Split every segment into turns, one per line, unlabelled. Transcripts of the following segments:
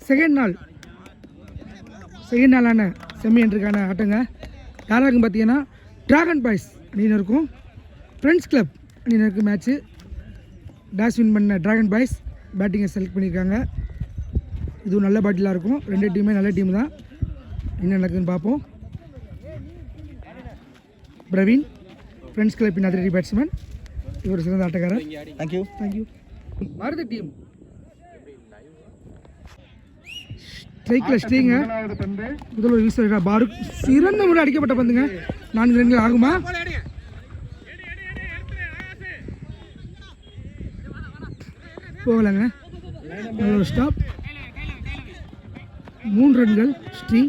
Second நாளான semi என்ட்ருக்கான ஆட்டங்க. யாராக இருக்கும் பார்த்தீங்கன்னா ட்ராகன் பாய்ஸ் அணியினருக்கும் ஃப்ரெண்ட்ஸ் கிளப் அணியினருக்கும் மேட்ச்சு. டாஸ் வின் பண்ண ட்ராகன் பாய்ஸ் பேட்டிங்கை செலக்ட் பண்ணியிருக்காங்க. இதுவும் நல்ல பேட்டிலாக இருக்கும். ரெண்டு டீமே நல்ல டீம் தான். என்ன நடக்குதுன்னு பார்ப்போம். பிரவீன் ஃப்ரெண்ட்ஸ் கிளப்பின் அதிரடி பேட்ஸ்மேன், இவர் சிறந்த ஆட்டக்காரர். தேங்க்யூ. பாரத டீம் ஸ்ட்ரைக்கில் ஸ்ட்ரீங்க. முதல்வர் வீச பாருக் சிறந்த முறை அடிக்கப்பட்ட பந்துங்க. 4 ரன்கள் ஆகுமா? போகலங்க. ஒரு ஸ்டாப். 3 ரன்கள் ஸ்ரீ.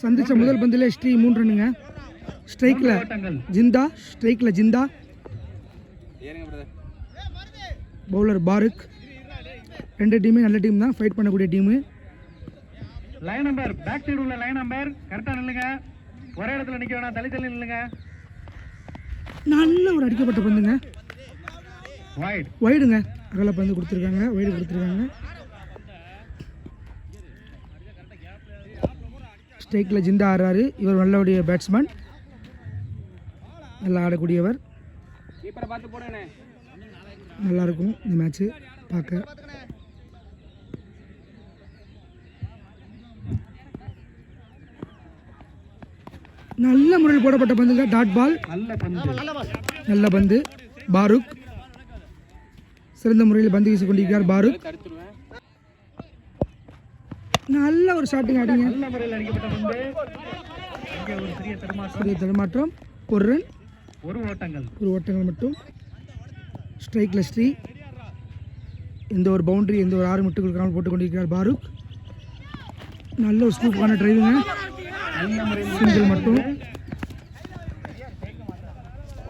சந்திச்ச முதல் பந்திலே ஸ்ரீ 3 ரன்னுங்க. ஸ்ட்ரைக்கில் ஜிந்தா பவுலர் பாருக். ரெண்டு டீமே நல்ல டீம் தான், ஃபைட் பண்ணக்கூடிய team.
Line number back side உள்ள லைன் நம்பர் கரெக்டா நில்லுங்க. ஒரே இடத்துல நிக்க வேணாம், தள்ளி நில்லுங்க.
நல்ல ஒரு அடிக்கப்பட்ட பந்துங்க. வைடுங்க. அகல பந்து கொடுத்துருக்காங்க, வைடு கொடுத்துருக்காங்க. ஸ்ட்ரைக்கில் ஜிந்தா ஆடுறாரு. இவர் நல்லபடிய பேட்ஸ்மேன், நல்லா ஆடக்கூடியவர். நல்லாயிருக்கும் இந்த மேட்ச்சு பார்க்க. நல்ல முறையில் போடப்பட்ட பந்துங்க. Dot ball. நல்ல பந்து. பாருக் சிறந்த முறையில் பந்து வீசி கொண்டிருக்கிறார். பாருக் நல்ல ஒரு ஷாட்டிங் ஆடிங்க. சிறிய தடுமாற்றம். ஒரு ரன், ஒரு ஓட்டங்கள் மட்டும். ஸ்ட்ரைக்கில் ஸ்ரீ. எந்த ஒரு பவுண்டரி, எந்த ஒரு 6 முட்டுகள் காமல் போட்டுக் கொண்டிருக்கிறார் பாருக். நல்ல ஒரு ஸ்கூப்பான டிரைவுங்க. சிங்கிள் மட்டும்.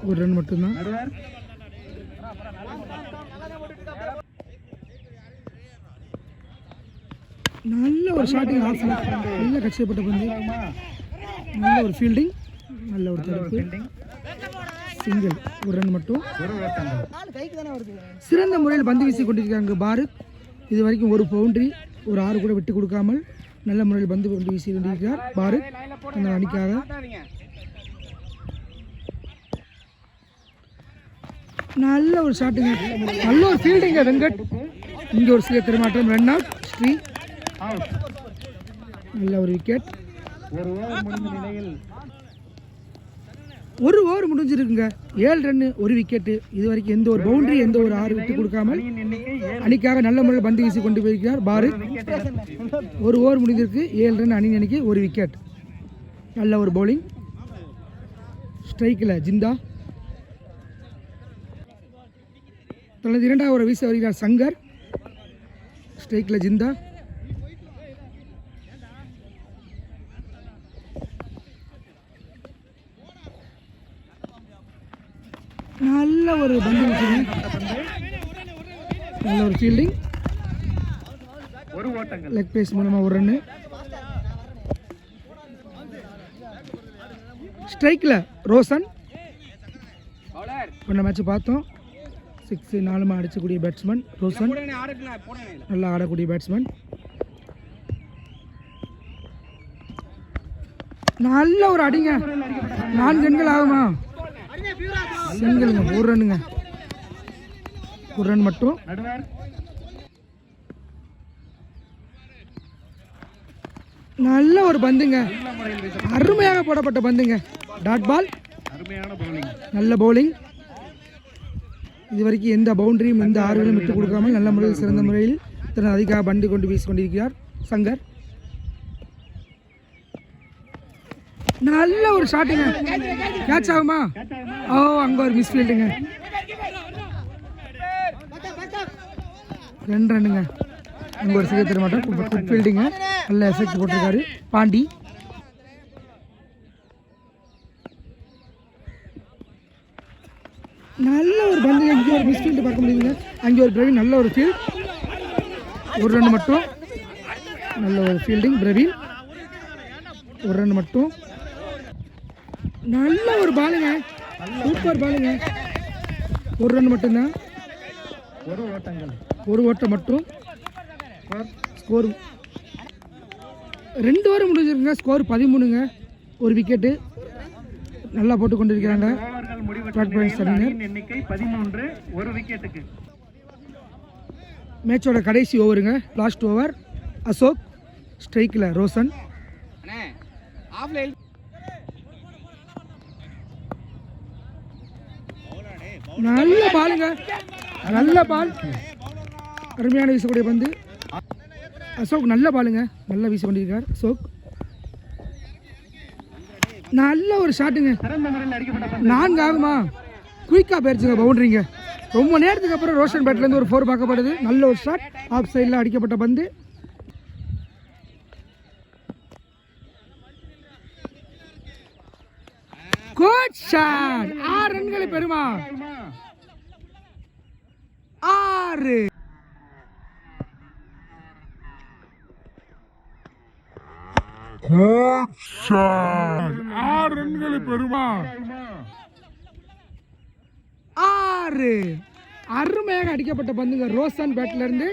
ஒரு ரன் மட்டும்தான். நல்ல ஒரு ஷாட்டிங். நல்ல கட்சியப்பட்ட பந்து. நல்ல ஒரு ஃபீல்டிங், நல்ல ஒரு தடுப்பு. சிங்கிள், ஒரு ரன் மட்டும். சிறந்த முறையில் பந்து வீசி கொண்டிருக்காங்க பாருக். இது வரைக்கும் ஒரு பவுண்டரி, ஒரு 6 கூட விட்டு கொடுக்காமல் நல்ல முறையில் பந்து வீசி கொண்டிருக்கிறார் பாருக் அந்த அணிக்காக. நல்ல ஒரு ஷாட்டுங்க, நல்ல ஒரு ஃபீல்டிங்க வெங்கட். இங்கே ஒரு சிறிய தடுமாற்றம். Run out. ஸ்ரீ நல்ல ஒரு விக்கெட். ஒரு ஓவர் முடிஞ்சிருக்குங்க. 7 ரன்னு, ஒரு விக்கெட்டு. இது வரைக்கும் எந்த ஒரு பவுண்டரி, எந்த ஒரு 6 விட்டு கொடுக்காமல் அணிக்காக நல்ல முறையில் பந்து வீசி கொண்டு போயிருக்கிறார் பாருக். ஒரு ஓவர் முடிஞ்சிருக்கு. 7 ரன் அணிக்கு, ஒரு விக்கெட். நல்ல ஒரு பவுலிங். ஸ்ட்ரைக்கில் ஜிந்தா. தனது 2வது ஓவர் வீச வருகிறார் சங்கர். ஸ்ட்ரைக்கில் ஜிந்தா. நல்ல ஒரு பந்து வீசுங்க. நல்ல ஒரு ஃபீல்டிங். லெக் பேஸ் மூலமாக ஒரு ரன்னு. ஸ்ட்ரைக்கில் ரோசன். போன மேட்ச் பார்த்தோம். 6 4 அடிச்சக்கூடிய பேட்ஸ்மேன் ரோசன். நல்லா ஆடக்கூடிய பேட்ஸ்மேன். நல்ல ஒரு அடிங்க. 4 ரன்கள் ஆகுமா? சிங்கிளுங்க, ஒரு ரன்னுங்க. ஒரு ரன் மட்டும். நல்ல ஒரு பந்துங்க. அருமையாக போடப்பட்ட பந்துங்க. Dot ball. நல்ல பவுலிங். இதுவரைக்கும் எந்த பவுண்டரியும், எந்த 6 விட்டு கொடுக்காமல் நல்ல முறையில், சிறந்த முறையில் தனது அதிகாக பந்து கொண்டு வீசி கொண்டிருக்கிறார் சங்கர். நல்ல ஒரு ஷாட்டுங்க. கேட்ச் ஆகுமா? ஓ, அங்கே ஒரு மிஸ் ஃபீல்டுங்க. 2 ரன்னுங்க. அங்கே ஒரு சிறிய தரமாட்டம். குட் ஃபீல்டிங்க. நல்ல எஃபெக்ட் போட்டிருக்காரு பாண்டி. நல்ல ஒரு பந்து. இங்கே ஒரு மிஸ் ஃபீல்டு பார்க்க முடியுதுங்க. அங்கே ஒரு பிரவீன். நல்ல ஒரு ஃபீல்ட். ஒரு ரன் மட்டும். நல்ல ஒரு ஃபீல்டிங் பிரவீன். ஒரு ரன் மட்டும். நல்ல ஒரு பாலுங்க. சூப்பர் பாலுங்க. ஒரு ரன் மட்டும்தான்.
ஒரு ஓட்டங்கள்.
ஒரு ஓட்டம் மற்றும்
ஸ்கோர்
ஸ்கோர் 2 ஓவர் முடிஞ்சிருக்குங்க. ஸ்கோர் 13ங்க. ஒரு விக்கெட்டு நல்லா போட்டு கொண்டிருக்கிறாங்க.
ஓவர்கள் முடிவற்ற
Track points
நிலையில்
அறிஞர்.
அணியின் எண்ணிக்கை 13, ஒரு விக்கெட்டுக்கு.
மேட்சோட கடைசி ஓவருங்க. Last over. அசோக் ஸ்ட்ரைக்கில் ரோஷன். நல்ல பாலுங்க, நல்ல பால், அருமையான வீசக்கூடிய பந்து. அசோக் நல்ல பாலுங்க, நல்லா வீசி கொண்டிருக்கார் அசோக். நல்ல ஒரு ஷாட்டுங்க.
சிறந்த முறையில் அடிக்கப்பட்ட பந்து.
4 ஆகுமா? குயிக்காக போயிடுச்சுங்க பவுண்டரிங்க. ரொம்ப நேரத்துக்கு அப்புறம் ரோஷன் பேட்லேருந்து ஒரு 4 பார்க்கப்படுது. நல்ல ஒரு ஷாட், ஆஃப் சைடில் அடிக்கப்பட்ட பந்து. Good shot. 6 ரன்களை பெறுமா? 6. Good shot. 6 ரன்களை பெறுமா? 6. அருமையாக அடிக்கப்பட்ட பந்துங்க. ரோஷன் பேட்ல இருந்து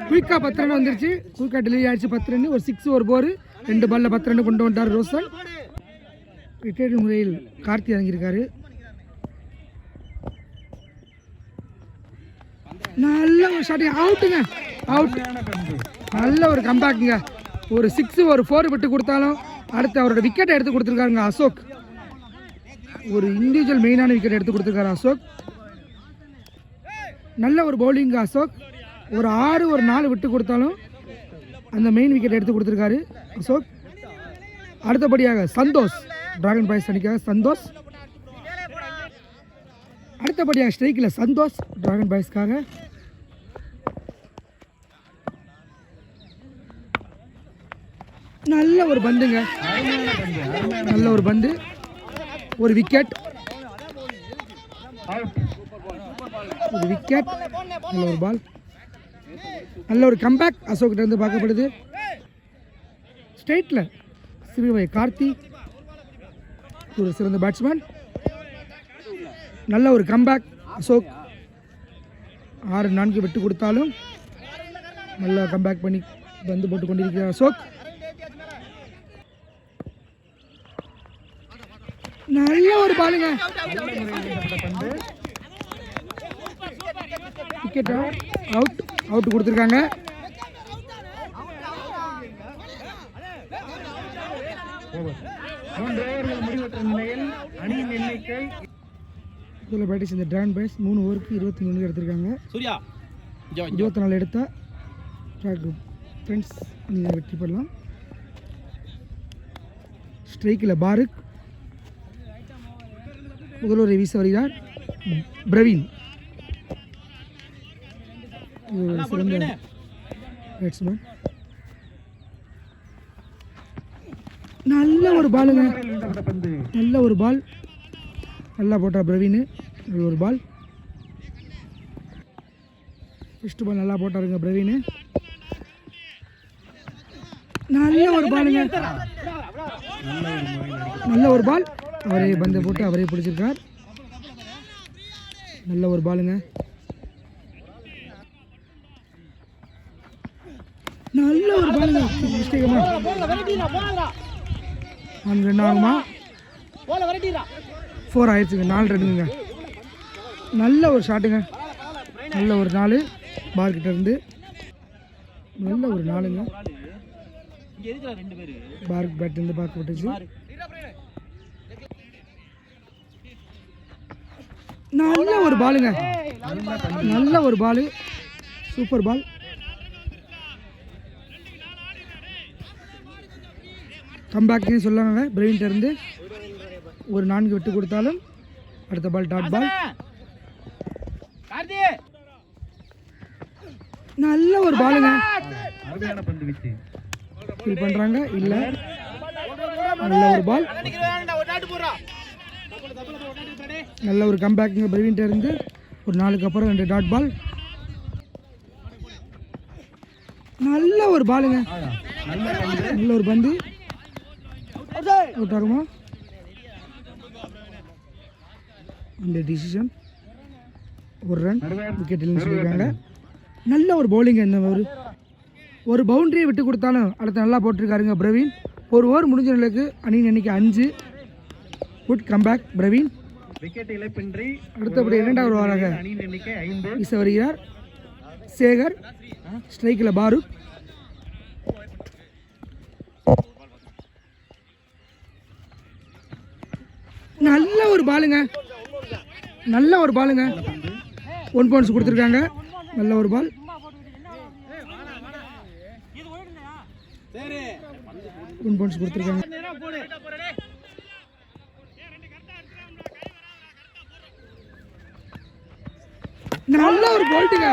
குயிக்கா 10 ரன் வந்துருச்சு. குயிக்கா டெலிவரி ஆயிடுச்சு 10 ரன். ஒரு 6 ஒரு 4, 2 பால்ல 10 ரன் கொண்டு வந்துட்டார் ரோஷன். ரிட்டையர்டு முறையில் கார்த்தி இறங்கியிருக்காரு. நல்ல ஒரு ஷாட், அவுட்டுங்க, அவுட். நல்ல ஒரு கம்பேக்குங்க. ஒரு 6 ஒரு 4 விட்டு கொடுத்தாலும் அடுத்து அவரோட விக்கெட்டை எடுத்து கொடுத்துருக்காருங்க அசோக். ஒரு இண்டிவிஜுவல் மெயினான விக்கெட் எடுத்து கொடுத்துருக்காரு அசோக். நல்ல ஒரு பவுலிங் அசோக். ஒரு 6 ஒரு 4 விட்டு கொடுத்தாலும் அந்த மெயின் விக்கெட் எடுத்து கொடுத்துருக்காரு அசோக். அடுத்தபடியாக சந்தோஷ், டிராகன் பாய்ஸ் அணிக்காக சந்தோஷ். அடுத்தபடியாக ஸ்ட்ரைக்கில் சந்தோஷ், டிராகன் பாய்ஸ்க்காக. நல்ல ஒரு பந்துங்க, நல்ல ஒரு பந்து, ஒரு விக்கெட், ஒரு விக்கெட், நல்ல ஒரு பால், நல்ல ஒரு கம்பேக் அசோக் கிட்ட இருந்து பார்க்கப்படுது. ஸ்ட்ரைட்டில் சிறுவை கார்த்தி, ஒரு சிறந்த பேட்ஸ்மேன். நல்ல ஒரு கம்பேக் அசோக். 6-4 விட்டு கொடுத்தாலும் நல்லா கம்பேக் பண்ணி பந்து போட்டு கொண்டிருக்கிறார் அசோக். நல்ல ஒரு பாலுங்க, விக்கெட், அவுட், அவுட் கொடுத்துருக்காங்க.
முடிவற்ற நிலையில் அணியின் எண்ணிக்கை
இதில் பேட்டிங் செஞ்ச டிராகன் பாய்ஸ் 3 ஓவருக்கு 23 எடுத்திருக்காங்க. 24 எடுத்தால் ஃப்ரெண்ட்ஸ் நீங்கள் வெற்றி பெறலாம். ஸ்ட்ரைக்கில் பாருக், முதல்வரை வீச வருகிறார் பிரவீன், சிறந்த பேட்ஸ்மேன். நல்ல ஒரு பாலுங்க, நல்ல ஒரு பால், நல்லா போட்டா பிரவீன். நல்ல ஒரு பால், ஃபர்ஸ்ட் பால் நல்லா போட்டாருங்க பிரவீன். நல்ல ஒரு பாலுங்க, நல்ல ஒரு பால், அவரே பந்தை போட்டு அவரே பிடிச்சிருக்கார். நல்ல ஒரு பாலுங்க, நல்ல ஒரு பாலுங்க. மிஸ்டேக்கமா 4 ரன் ஆகுமா? 4 ஆயிடுச்சுங்க, 4 ரன்னுங்க. நல்ல ஒரு ஷாட்டுங்க, நல்ல ஒரு 4 பார்க்கிட்ட இருந்து. நல்ல ஒரு 4ங்க, பார்க் பேட் இருந்து பார்க்க விட்டுச்சு. நல்ல ஒரு பாலுங்க, நல்ல ஒரு பாலு, சூப்பர் பால். கம்பேக்னு சொல்லாங்க பிரவீன்ட்ட இருந்து. ஒரு 4 விட்டு கொடுத்தாலும் அடுத்த பால் டாட் பால். நல்ல ஒரு பாலுங்க, ஃபீல் பண்றாங்க இல்ல. நல்ல ஒரு பால், நல்ல ஒரு கம்பேக்குங்க பிரவீன்ட்ட இருந்து. ஒரு 4க்கு அப்புறம் 2 டாட் பால். நல்ல ஒரு பாலுங்க, நல்ல ஒரு பந்து, அவுட் ஆகுமா? இந்த டிசிஷன் ஒரு ரன் விக்கெட் இல்லைன்னு சொல்லியிருக்காங்க. நல்ல ஒரு பவுலிங். இந்த ஒரு பவுண்டரியை விட்டு கொடுத்தாலும் அடுத்து நல்லா போட்டிருக்காருங்க பிரவீன். ஒரு ஓவர் முடிஞ்ச நிலைக்கு அணியின் எண்ணிக்கை 5. Good comeback Praveen.
விக்கெட் இழப்பின்றி
அடுத்தபடி இரண்டாவது ஓவராக
அணியின் எண்ணிக்கை 5.
வீச வருகிறார் சேகர். ஸ்ட்ரைக்கில் பாரூக். நல்ல ஒரு பாலுங்க, நல்ல ஒரு பாலுங்க. 1 பாயிண்ட்ஸ் கொடுத்துருக்காங்க. நல்ல ஒரு பால். ஒன் பாயிண்ட்ஸ் கொடுத்துருக்காங்க. நல்ல ஒரு போல்ட்டுங்க,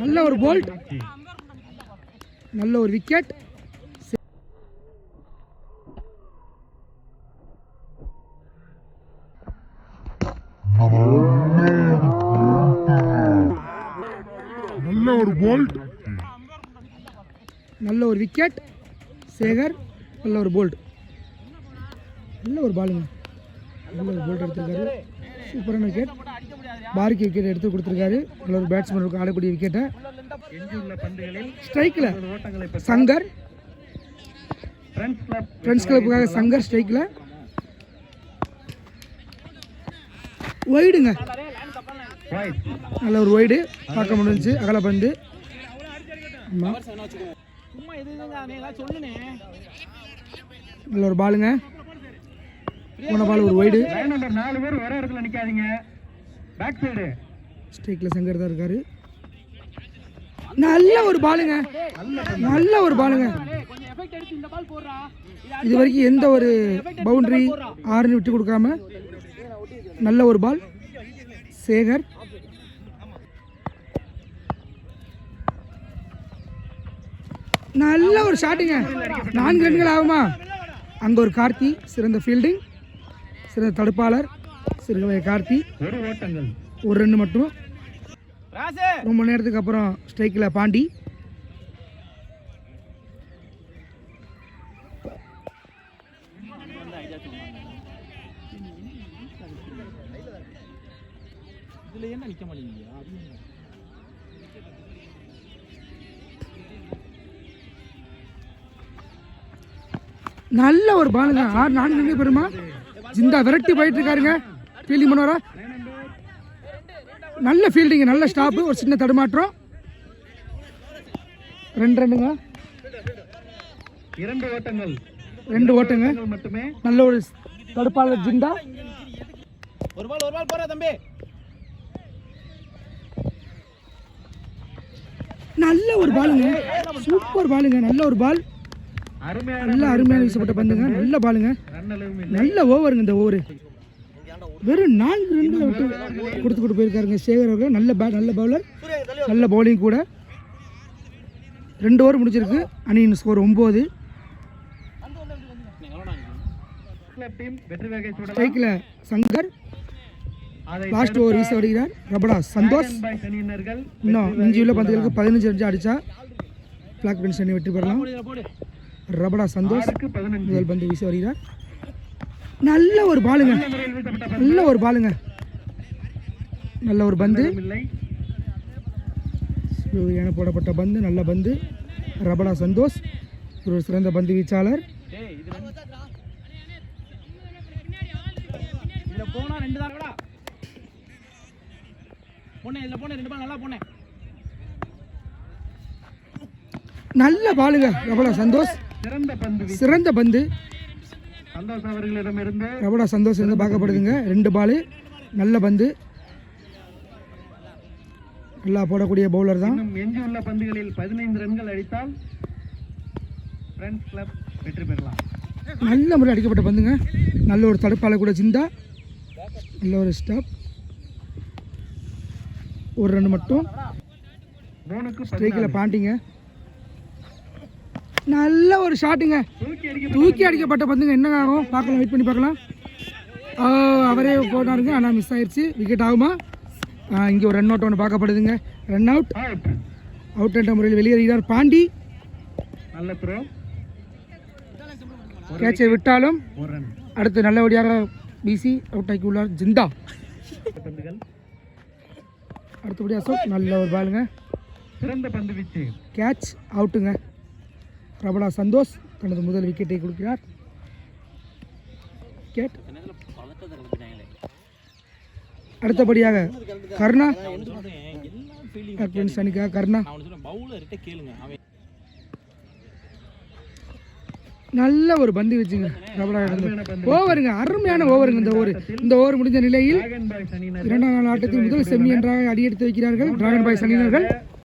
நல்ல ஒரு போல்ட், நல்ல ஒரு விக்கெட். நல்ல ஒரு போல்ட், நல்ல ஒரு விக்கெட். சேகர் நல்ல ஒரு போல்ட், நல்ல ஒரு பாலுங்க. நல்ல ஒரு போல்ட் எடுத்திருக்காரு. சூப்பரான விக்கெட். பாரிக்கு விக்கெட் எடுத்து கொடுத்துருக்காரு. நல்ல ஒரு பேட்ஸ்மேனுக்கு ஆடக்கூடிய விக்கெட்டை. ஸ்ட்ரைக்கில் சங்கர். ஃப்ரெண்ட்ஸ் கிளப்புக்காக சங்கர் ஸ்ட்ரைக்கில். ஒய்டுங்க, நல்ல ஒரு ஒய்டு பார்க்க முடிஞ்சு. அகல பந்து. நல்ல ஒரு பாலுங்க. போன பால் ஒரு ஒய்டு.
4 பேர் ஒரே இடத்துல நிக்காதீங்க. பேக் சைடு
ஸ்ட்ரைக்கில் சங்கர் தான் இருக்காரு. நல்ல ஒரு பாலுங்க, நல்ல ஒரு பாலுங்க. இது வரைக்கும் எந்த ஒரு பவுண்டரி 6 விட்டு கொடுக்காம நல்ல ஒரு பால். சேகர் நல்ல ஒரு ஷாட்டுங்க. 4 ரன்கள் ஆகுமா? அங்கே ஒரு கார்த்தி சிறந்த ஃபீல்டிங், சிறந்த தடுப்பாளர். சிறுகலை கார்த்தி. ஒரு ரன் மட்டும். ரொம்ப நேரத்துக்கு அப்புறம் ஸ்ட்ரைக்கில் பாண்டி. நல்ல ஒரு பாலுங்க. 4 ரன் பெருமா. ஜிந்தா விரட்டி போயிட்டு இருக்காருங்க. ஃபீல்டிங் பண்ணுவாரா? நல்ல ஃபீல்டிங், நல்ல ஸ்டாப்பு. ஒரு சின்ன தடுமாற்றம். 2 ரன்னுங்க. 2 ஓட்டங்க மட்டுமே. நல்ல ஒரு தடுப்பாளர் ஜிந்தா. ஒரு பால் போறா தம்பி. நல்ல ஒரு பாலுங்க, சூப்பர் பாலுங்க. நல்ல ஒரு பால், நல்ல அருமையான வீசப்பட்ட பந்துங்க. நல்ல பாலுங்க, நல்ல ஓவருங்க. இந்த ஓவரு வெறும் 4 ரன்களை விட்டு கொடுத்து போயிருக்காருங்க சேகர் அவர்கள். நல்ல நல்ல பவுலர், நல்ல பவுலிங் கூட. 2 ஓவர் முடிச்சிருக்கு. அணியின் ஸ்கோர் 9. ஸ்ட்ரைக்கில் சங்கர். லாஸ்ட் ஓவர் வீச வருகிறார் ரபடா சந்தோஷ். இன்னும் மிஞ்சியுள்ள பந்துகளுக்கு 15 ரன் அடித்தா பிளாக் பென்ஸ் அணி வெற்றி பெறலாம். ரபடா சந்தோஷ் முதல் பந்து வீச வருகிறார். நல்ல ஒரு பாலுங்க, நல்ல ஒரு பாலுங்க. நல்ல ஒரு பந்து, ஸ்லோவியான போடப்பட்ட பந்து. நல்ல பந்து. ரபடா சந்தோஷ் ஒரு சிறந்த பந்து வீச்சாளர். நல்ல பாலுங்க ரபடா சந்தோஷ். சிறந்த பந்து ரபடா சந்தோஷ் இருந்து பார்க்கப்படுதுங்க. 2 பாலு. நல்ல பந்து, நல்லா போடக்கூடிய பவுலர் தான்.
எஞ்சியுள்ள பந்துகளில் 15 ரன்கள் அடித்தால் ஃப்ரெண்ட்ஸ் கிளப் வெற்றி பெறலாம்.
நல்ல முறை அடிக்கப்பட்ட பந்துங்க. நல்ல ஒரு தடுப்பாளர் கூட ஜிந்தா. நல்ல ஒரு ஸ்டாப். ஒரு ரன் மட்டும். ஸ்ட்ரைக்கில் பாண்டிங்க. நல்ல ஒரு ஷாட்டுங்க. தூக்கி அடிக்கப்பட்ட பந்துங்க. என்ன ஆகும் பார்க்கலாம், வெயிட் பண்ணி பார்க்கலாம். அவரே போனாருங்க, ஆனால் மிஸ் ஆயிடுச்சு. விக்கெட் ஆகுமா? இங்கே ஒரு ரன் அவுட் ஒன்று பார்க்கப்படுதுங்க. Run out. அவுட் என்ற முறையில் வெளியேறுகிறார் பாண்டி.
நல்ல த்ரோ.
கேட்சை விட்டாலும் அடுத்து நல்லபடியாக வீசி அவுட் ஆக்கி உள்ளார் ஜிந்தா. அடுத்தபடி அசோக் நல்ல ஒரு பாலுங்க,
சிறந்த பந்து வீச்சு.
கேட்ச் அவுட்டுங்க. ரபடா சந்தோஷ் தனது முதல் விக்கெட்டை கொடுக்கிறார். விக்கெட். அடுத்தபடியாக கர்ணா அணிக்காக கர்ணா நல்ல ஒரு பந்து வச்சுங்க. ரபடா ஓவருங்க, அருமையான ஓவருங்க. இந்த ஓவர் முடிஞ்ச நிலையில்
டிராகன் பாய்ஸ் அணியினர்
இரண்டாம் நாள் ஆட்டத்தில் முதல் செமி என்றாக அடியெடுத்து வைக்கிறார்கள் டிராகன் பாய்ஸ் அணியினர்கள்.